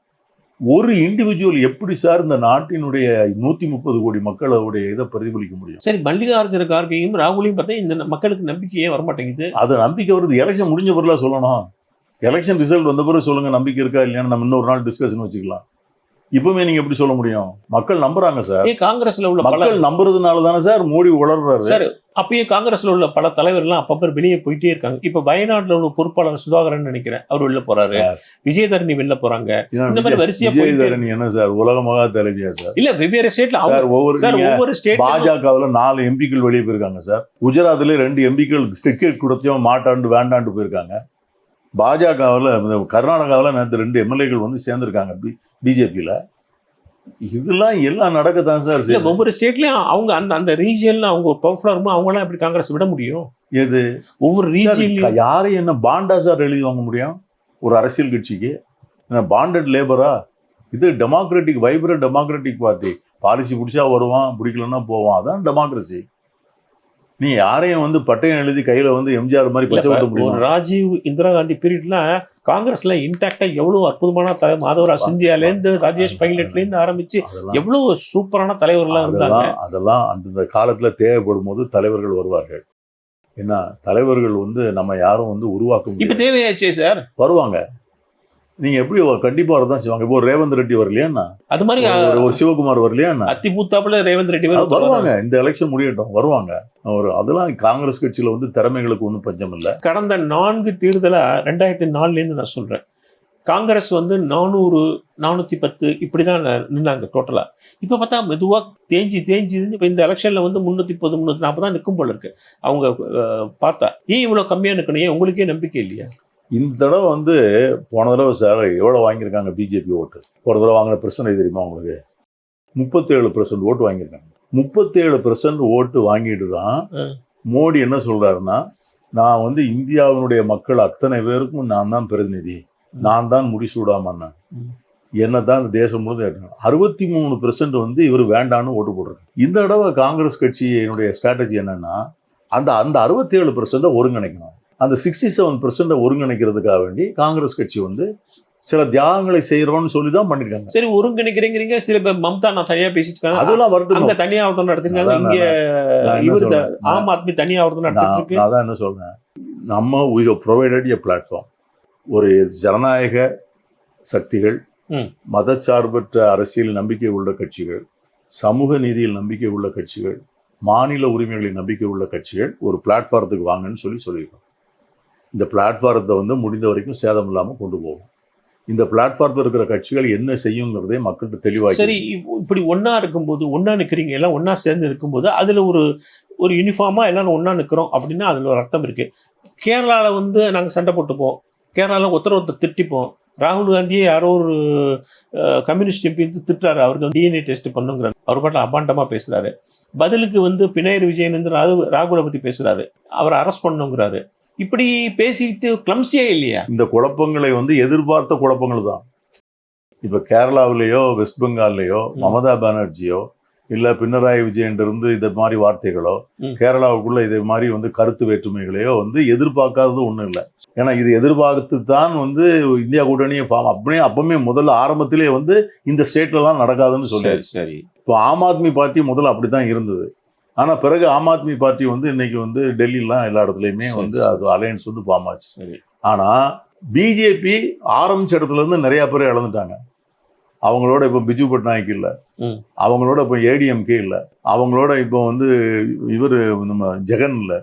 ஒரு இண்டிவிஜுவல் எப்படி சார் இந்த நாட்டினுடைய 130 கோடி மக்களுடைய இதை பிரதிபலிக்க முடியும்? சரி, மல்லிகார்ஜுன கார்கேயும் ராகுலையும் பார்த்தா இந்த மக்களுக்கு நம்பிக்கையே வரமாட்டேங்குது. அது நம்பிக்கை வருது எலெக்ஷன் முடிஞ்ச பிறகு சொல்லணும். எலெக்ஷன் ரிசல்ட் வந்த பிறகு சொல்லுங்க நம்பிக்கை இருக்கா இல்லையான்னு நம்ம இன்னொரு நாள் டிஸ்கஷன் வச்சுக்கலாம். இப்பவுமே நீங்க எப்படி சொல்ல முடியும்? மக்கள் நம்புறாங்க சார். காங்கிரஸ்ல உள்ள மக்கள் நம்புறதுனால தானே சார் மோடி உளர்றாரு சார். அப்பயே காங்கிரஸ்ல உள்ள பல தலைவர்கள் அப்பப்ப வெளியே போயிட்டே இருக்காங்க. இப்ப வயநாட்டுல உள்ள பொறுப்பாளர் சுதாகரன் நினைக்கிறேன், அவர் வெளில போறாரு. விஜயதரணி வெளில போறாங்க. இந்த மாதிரி வரிசையா விஜயதரணி என்ன சார் உலக மகா தலைவியா சார்? இல்ல, வெவ்வேறு ஸ்டேட்ல ஒவ்வொரு ஸ்டேட். பாஜகவுல 4 எம்பிக்கள் வெளியே போயிருக்காங்க சார். குஜராத்ல 2 எம்பிக்கள் டிக்கெட் கொடுத்தோம் மாட்டாண்டு வேண்டாண்டு போயிருக்காங்க. பாஜகவுல கர்நாடகாவில் நேற்று 2 எம்எல்ஏக்கள் வந்து சேர்ந்திருக்காங்க பிஜேபியில. இதெல்லாம் எல்லாம் நடக்கத்தான் சார். ஒவ்வொரு ஸ்டேட்லயும் அவங்க அந்த ரீஜியன்ல அவங்க பவர்ஃபுல்லா இருக்கும். அவங்க எல்லாம் எப்படி காங்கிரஸ் விட முடியும்? எது ஒவ்வொரு ரீஜியன்லயும் யாரும் என்ன பாண்டா சார் எழுதி வாங்க முடியும் ஒரு அரசியல் கட்சிக்கு? பாண்டட் லேபரா இது? Democratic vibrant democratic party. Policy பிடிச்சா வருவான், பிடிக்கலன்னா போவான். அதான் டெமோக்ரஸி. நீ யாரையும் வந்து பட்டயம் எழுதி கையில வந்து எம்ஜிஆர் மாதிரி பச்சை விட முடியும்? ராஜீவ் இந்திரா காந்தி பீரியட்ல காங்கிரஸ்ல இன்டாக்டா எவ்வளவு அற்புதமான மாதவராவ் சிந்தியால இருந்து ராஜேஷ் பைலட்ல இருந்து ஆரம்பிச்சு எவ்வளவு சூப்பரான தலைவர்கள்லாம் இருந்தாங்க. அதெல்லாம் அந்த காலத்துல தேவைப்படும் போது தலைவர்கள் வருவார்கள். ஏன்னா தலைவர்கள் வந்து நம்ம யாரும் வந்து உருவாக்க இப்ப தேவையாச்சே சார். வருவாங்க. நீங்க எப்படி கண்டிப்பா வரதான் செய்வாங்க. இப்போ ரேவந்த் ரெட்டி வரலையா? அது மாதிரி ஒரு சிவகுமார் வரலையா? அத்திபூத்தாப்புல ரேவந்த் ரெட்டி வருவாங்க. இந்த எலெக்ஷன் முடியட்டும் வருவாங்க. அதெல்லாம் காங்கிரஸ் கட்சியில வந்து திறமைகளுக்கு ஒன்றும் பஞ்சம் இல்லை. கடந்த 4 தேர்தலா 2004ல இருந்து நான் சொல்றேன், காங்கிரஸ் வந்து 400 410 இப்படிதான் நின்னாங்க டோட்டலா. இப்ப பார்த்தா மெதுவா தேஞ்சி இப்ப இந்த எலெக்ஷன்ல வந்து 330 340 தான் நிற்கும் போல இருக்கு. அவங்க பார்த்தா ஏன் இவ்வளவு கம்மியா நிக்கணும்? ஏன் உங்களுக்கே நம்பிக்கை இல்லையா? இந்த தடவை வந்து போன தடவை சார் எவ்வளோ வாங்கியிருக்காங்க பிஜேபி ஓட்டு? ஒரு தடவை வாங்கின பிரச்சனை தெரியுமா உங்களுக்கு? 37% ஓட்டு வாங்கியிருக்காங்க. 37% ஓட்டு வாங்கிட்டு தான் மோடி என்ன சொல்றாருன்னா, நான் வந்து இந்தியாவினுடைய மக்கள் அத்தனை பேருக்கும் நான் தான் பிரதிநிதி, நான் தான் முடிசூடாம என்ன தான் இந்த தேசம் முழுவதும் 63% வந்து இவர் வேண்டான்னு ஓட்டு போடுறாரு. இந்த தடவை காங்கிரஸ் கட்சியினுடைய ஸ்ட்ராட்டஜி என்னன்னா, அந்த 67% ஒருங்கிணைக்கணும். அந்த 67% ஒருங்கிணைக்கிறதுக்காக வேண்டி காங்கிரஸ் கட்சி வந்து சில தியாகங்களை செய்யறோம்னு சொல்லி தான் பண்ணிருக்காங்க. சரி, ஒருங்கிணைக்கிறீங்க. சில பேர் மம்தா நான் தனியா பேசிட்டு இருக்காங்க, அதெல்லாம் வரட்டும். அங்க தனியா ஆவர்த்தனம் நடத்திருக்காங்க, இங்க இவர் ஆம் ஆத்மி தனியா ஆவர்த்தனம் நடத்திட்டு இருக்கு. அதான் என்ன சொல்றேன், நம்ம we have provided a platform. ஒரு ஜனநாயக சக்திகள், மதச்சார்பற்ற அரசியல் நம்பிக்கை உள்ள கட்சிகள், சமூக நீதியில் நம்பிக்கை உள்ள கட்சிகள், மாநில உரிமைகளில் நம்பிக்கை உள்ள கட்சிகள் ஒரு பிளாட்ஃபாரத்துக்கு வாங்கன்னு சொல்லியிருக்கோம். இந்த பிளாட்ஃபாரத்தை வந்து முடிந்த வரைக்கும் சேதம் இல்லாமல் கொண்டு போகும். இந்த பிளாட்ஃபாரத்தில் இருக்கிற கட்சிகள் என்ன செய்யுங்கிறதே மக்கள்கிட்ட தெளிவாக. சரி, இப்படி ஒன்னா இருக்கும்போது, ஒன்னா நிற்கிறீங்க, எல்லாம் ஒன்னா சேர்ந்து இருக்கும்போது அதுல ஒரு யூனிஃபார்மா எல்லாரும் ஒன்னா நிற்கிறோம் அப்படின்னா அதுல ஒரு அர்த்தம் இருக்கு. கேரளாவில் வந்து நாங்கள் சண்டை போட்டுப்போம், கேரளாவில் ஒருத்தர் திட்டிப்போம். ராகுல் காந்தியே யாரோ ஒரு கம்யூனிஸ்ட் எம்பி திட்டுறாரு, அவருக்கு வந்து டிஎன்ஏ டெஸ்ட் பண்ணுங்கிறாரு, அவர் பாட்டில் அபாண்டமா பேசுறாரு. பதிலுக்கு வந்து பினராயி விஜயன் வந்து ராகுலை பத்தி பேசுறாரு, அவரை அரெஸ்ட் பண்ணுங்கிறாரு. இப்படி பேசிட்டு கிளம்சியா இல்லையா? இந்த குழப்பங்களை வந்து எதிர்பார்த்த குழப்பங்கள் தான். இப்ப கேரளாவிலேயோ வெஸ்ட் பெங்கால்லையோ மமதா பானர்ஜியோ இல்ல பினராயி விஜயன் இருந்து இதை மாதிரி வார்த்தைகளோ, கேரளாவுக்குள்ள இதே மாதிரி வந்து கருத்து வேற்றுமைகளையோ வந்து எதிர்பார்க்காதது ஒண்ணும் இல்லை. ஏன்னா இது எதிர்பார்த்து தான் வந்து இந்தியா கூட்டணியை அப்பவுமே முதல்ல ஆரம்பத்திலே வந்து இந்த ஸ்டேட்ல தான் நடக்காதுன்னு சொல்லியாரு. சரி. இப்போ ஆம் ஆத்மி பார்ட்டி முதல்ல அப்படித்தான் இருந்தது. ஆனா பிறகு ஆம் ஆத்மி பார்ட்டி வந்து இன்னைக்கு வந்து டெல்லிலாம் எல்லா இடத்துலயுமே வந்து அது அலையன்ஸ் வந்து ஃபார்ம் ஆச்சு. சரி. ஆனா பிஜேபி ஆரம்பிச்ச இடத்துல இருந்து நிறைய பேர் இழந்துட்டாங்க. அவங்களோட இப்போ பிஜு பட்நாயக் இல்ல, அவங்களோட இப்போ ஏடிஎம்கே இல்ல, அவங்களோட இப்போ வந்து இவர் நம்ம ஜெகன் இல்ல.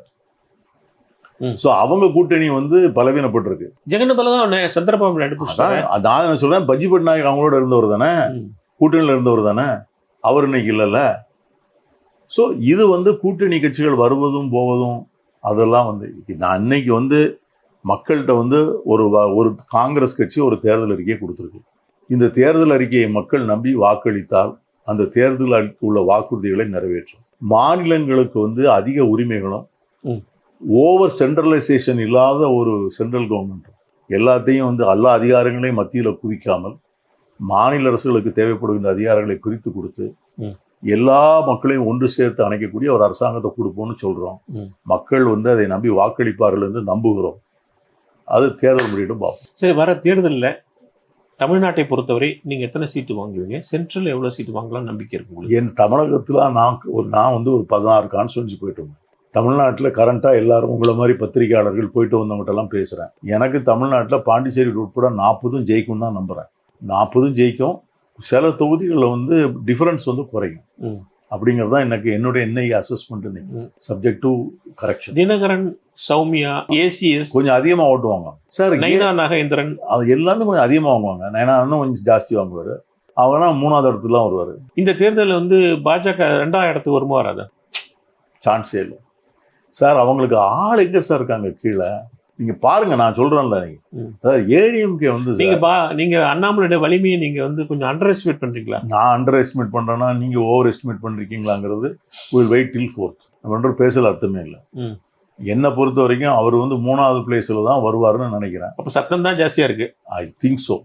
சோ அவங்க கூட்டணி வந்து பலவீனப்பட்டிருக்கு. ஜெகன் பலதான் சந்திரபாபு நாயுடு அதான் நான் சொல்றேன், பஜ்ஜி பட்நாயக் அவங்களோட இருந்தவர் தானே, கூட்டணியில இருந்தவர் தானே, அவர் இன்னைக்கு இல்லைல்ல. ஸோ இது வந்து கூட்டணி கட்சிகள் வருவதும் போவதும் அதெல்லாம் வந்து நான் அன்னைக்கு வந்து மக்கள்கிட்ட வந்து ஒரு காங்கிரஸ் கட்சி ஒரு தேர்தல் அறிக்கையை கொடுத்துருக்கு. இந்த தேர்தல் அறிக்கையை மக்கள் நம்பி வாக்களித்தால் அந்த தேர்தல் அறிக்கை உள்ள வாக்குறுதிகளை நிறைவேற்றும். மாநிலங்களுக்கு வந்து அதிக உரிமைகளும் ஓவர் சென்ட்ரலைசேஷன் இல்லாத ஒரு சென்ட்ரல் கவர்மெண்ட் எல்லாத்தையும் வந்து எல்லா அதிகாரங்களையும் மத்தியில் குவிக்காமல் மாநில அரசுகளுக்கு தேவைப்படுகின்ற அதிகாரங்களை பிரித்து கொடுத்து எல்லா மக்களையும் ஒன்று சேர்த்து அணைக்கக்கூடிய ஒரு அரசாங்கத்தை கொடுப்போம்னு சொல்றோம். மக்கள் வந்து அதை நம்பி வாக்களிப்பார்கள் என்று நம்புகிறோம். அது தேர்தல் முடிவிடும் பார்ப்போம். சரி, வர தேர்தலில் தமிழ்நாட்டை பொறுத்தவரை நீங்க எத்தனை சீட்டு வாங்குவீங்க? சென்ட்ரல் எவ்வளவு சீட்டு வாங்கலாம் நம்பிக்கை இருக்கு? என் தமிழகத்துல நான் வந்து ஒரு 16 கான்ஸ்டுவன்சி போயிட்டு வந்தேன். தமிழ்நாட்டில் கரண்டா எல்லாரும் உங்களை மாதிரி பத்திரிகையாளர்கள் போயிட்டு வந்தவங்ககிட்ட எல்லாம் பேசுறேன். எனக்கு தமிழ்நாட்டில் பாண்டிச்சேரி உட்பட 40 ஜெயிக்கும் தான் நம்புறேன். 40 ஜெயிக்கும். சில தொகுதிகளில் வந்து டிஃபரன்ஸ் வந்து குறையும். அப்படிங்கிறது தான் எனக்கு என்னுடைய assessment. Subject to correction. Dinakaran, Soumya, ACS கொஞ்சம் அதிகமா ஓட்டுவாங்க சார். நைனா நாகேந்திரன் அது எல்லாமே கொஞ்சம் அதிகமா வாங்குவாங்க. நைனா கொஞ்சம் ஜாஸ்தி வாங்குவாரு. அவனா 3வது இடத்துல வருவாரு. இந்த தேர்தலில் வந்து பாஜக 2வது இடத்துக்கு வருமா வராது? சான்ஸே இல்லை சார். அவங்களுக்கு ஆள் எங்க சார் இருக்காங்க கீழே? நீங்க பாருங்க, நான் சொல்றேன்ல, அதாவது ஏடிஎம்கே வந்து நீங்க அண்ணாமலையோட வலிமையை நீங்க வந்து கொஞ்சம் அண்டர் எஸ்டிமேட் பண்றீங்களா? நான் அண்டர் எஸ்டிமேட் பண்றேன்னா நீங்க ஓவர் எஸ்டிமேட் பண்றீங்களாங்கிறது வில் வெயிட் டில் 4th. நம்ம பேசல அர்த்தமே இல்லை. என்னை பொறுத்த வரைக்கும் அவர் வந்து 3வது பிளேஸ்ல தான் வருவாருன்னு நினைக்கிறேன். அப்ப சத்தம் தான் ஜாஸ்தியா இருக்கு. I think so.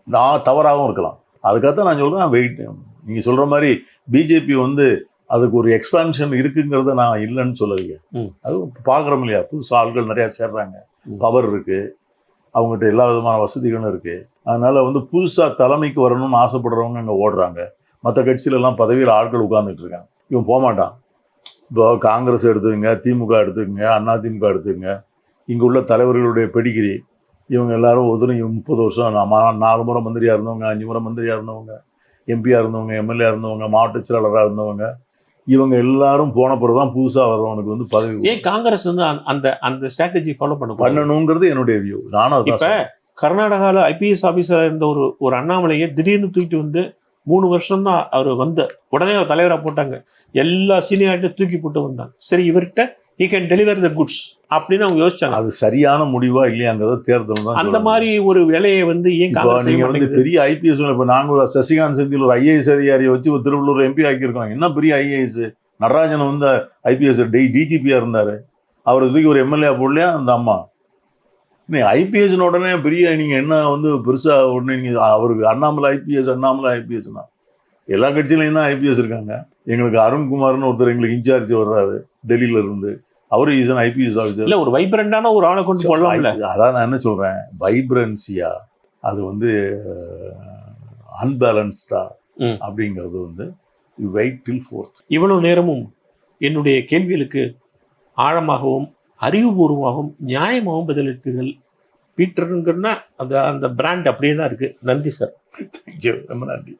நான் தவறாகவும் இருக்கலாம். அதுக்காகத்தான் நான் சொல்றேன் வெயிட். நீங்க சொல்ற மாதிரி பிஜேபி வந்து அதுக்கு ஒரு எக்ஸ்பான்ஷன் இருக்குங்கிறத நான் இல்லைன்னு சொல்லலைங்க. அது பார்க்குறோம் இல்லையா, புதுசு ஆட்கள் நிறையா சேர்றாங்க, பவர் இருக்கு, அவங்ககிட்ட எல்லா விதமான வசதிகளும் இருக்கு. அதனால வந்து புதுசாக தலைமைக்கு வரணும்னு ஆசைப்படுறவங்க அங்கே ஓடுறாங்க. மற்ற கட்சியிலெல்லாம் பதவியில் ஆட்கள் உட்கார்ந்துட்டு இருக்காங்க. இவன் போகமாட்டான். இப்போ காங்கிரஸ் எடுத்துக்கங்க, திமுக எடுத்துக்கங்க, அதிமுக எடுத்துக்கங்க, இங்கே உள்ள தலைவர்களுடைய பெடிகிரி இவங்க எல்லாரும் ஒதுரும் 30 வருஷம் 4 முறை மந்திரியாக இருந்தவங்க, 5 முறை மந்திரியாக இருந்தவங்க, எம்பியாக இருந்தவங்க, எம்எல்ஏ இருந்தவங்க, மாவட்ட செயலாளராக இருந்தவங்க, இவங்க எல்லாரும் போன பிறகுதான் புதுசா வர்றவனுக்கு வந்து பதவி. ஏன் காங்கிரஸ் வந்து அந்த ஸ்ட்ராட்டஜி ஃபாலோ பண்ணணுங்கிறது என்னுடைய வியூ. நானும் இப்ப கர்நாடகாவில் ஐபிஎஸ் ஆபீசர் இருந்த ஒரு அண்ணாமலையை திடீர்னு தூக்கிட்டு வந்து 3 வருஷம் தான் அவர் வந்து உடனே அவர் தலைவராக போட்டாங்க. எல்லா சீனியாரிட்டையும் தூக்கி போட்டு வந்தாங்க. சரி, இவர்கிட்ட he can deliver the goods அப்படின்னு அவங்க யோசிச்சாங்க. அது சரியான முடிவா இல்லையாங்கிறத தேர்தல் தான். அந்த மாதிரி ஒரு வேலையை வந்து ஏன் நீங்க வந்து பெரிய ஐபிஎஸ் இப்ப நாங்க சசிகாந்த் செந்தில் ஒரு ஐஏஎஸ் அதிகாரியை வச்சு ஒரு திருவள்ளூர் எம்பி ஆக்கியிருக்கோம். என்ன பெரிய ஐஏஎஸ்? நடராஜன் வந்து ஐபிஎஸ் டிஜிபியா இருந்தாரு. அவர் இதுக்கு ஒரு எம்எல்ஏ போடலையா அந்த அம்மா? ஐபிஎஸ் உடனே பெரிய நீங்க என்ன வந்து பெருசா உடனே நீங்க அவருக்கு அண்ணாமலை ஐபிஎஸ்னா எல்லா கட்சியிலையும் தான் ஐபிஎஸ் இருக்காங்க. எங்களுக்கு அருண்குமார்னு ஒருத்தர் எங்களுக்கு இன்சார்ஜ் வர்றாரு டெல்லியில இருந்து. அவரு ஈசன் ஐபிஎஸ் ஆஃபீஸர். இல்ல, ஒரு வைப்ரண்டான ஒரு ஆளை கொண்டு போடலாம்ல. அதான் நான் என்ன சொல்றேன், வைப்ரன்சியா அது வந்து அன்பேலன்ஸ்டா அப்படிங்கிறது வந்து வெயிட் டில் 4th. இவ்வளவு நேரமும் என்னுடைய கேள்விகளுக்கு ஆழமாகவும் அறிவுபூர்வமாகவும் நியாயமாகவும் பதிலளித்தீர்கள். பீட்டருங்கன்னா அந்த பிராண்ட் அப்படியே தான் இருக்கு. நன்றி சார். தேங்க்யூ, ரொம்ப நன்றி.